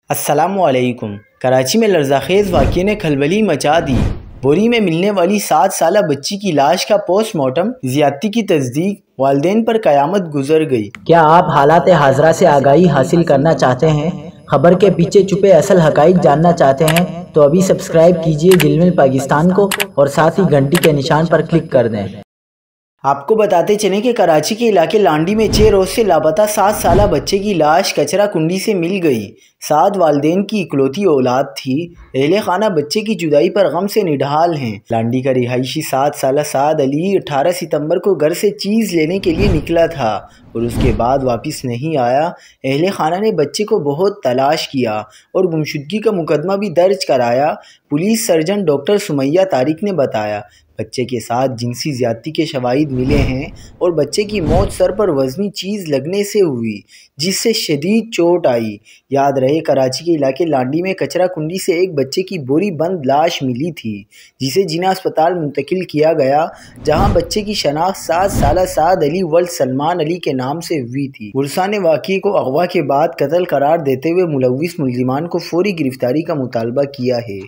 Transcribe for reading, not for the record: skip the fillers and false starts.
السلام علیکم۔ کراچی میں لرزہ خیز واقعے نے کھلبلی مچا دی۔ بوری میں ملنے والی 7 سالہ بچی کی لاش کا پوسٹ مارٹم، زیادتی کی تصدیق، والدین پر قیامت گزر گئی۔ کیا آپ حالات حاضرہ سے آگاہی حاصل کرنا چاہتے ہیں؟ خبر کے پیچھے چھپے اصل حقائق جاننا چاہتے ہیں تو ابھی سبسکرائب کیجئے جلمل پاکستان کو اور ساتھ ہی گھنٹی کے نشان پر کلک کر دیں۔ آپ کو بتاتے چلیں کہ کراچی کے علاقے لانڈی میں 6 روز سے لاپتہ 7 سالہ بچے کی لاش کچرا کنڈی سے مل گئی۔ 7 والدین کی اکلوتی اولاد تھی۔ اہل خانہ بچے کی جدائی پر غم سے نڈھال ہیں۔ لانڈی کا رہائشی 7 سالہ سعد علی 18 ستمبر کو گھر سے چیز لینے کے لیے نکلا تھا اور اس کے بعد واپس نہیں آیا۔ اہل خانہ نے بچے کو بہت تلاش کیا اور گمشدگی کا مقدمہ بھی درج کرایا۔ Police surgeon doctor Sumaiya Tariq نے بتایا، بچے کے ساتھ جنسی زیادتی کے شواہد ملے ہیں اور بچے کی موت سر پر وزنی چیز لگنے سے ہوئی، جس سے شدید چوٹ آئی۔ یاد رہے، کراچی کے علاقے لانڈی میں کچرا کنڈی سے ایک بچے کی بوری بند لاش ملی تھی، جسے جناح اسپتال منتقل کیا گیا، جہاں بچے کی شناخت 7 سالہ سعد علی ولد سلمان علی کے نام سے ہوئی تھی۔ ورثاء نے واقعے کو اغوا کے بعد قتل قرار دیتے ہوئے ملوث ملزمان کو فوری گرفتاری کا مطالبہ کیا ہے۔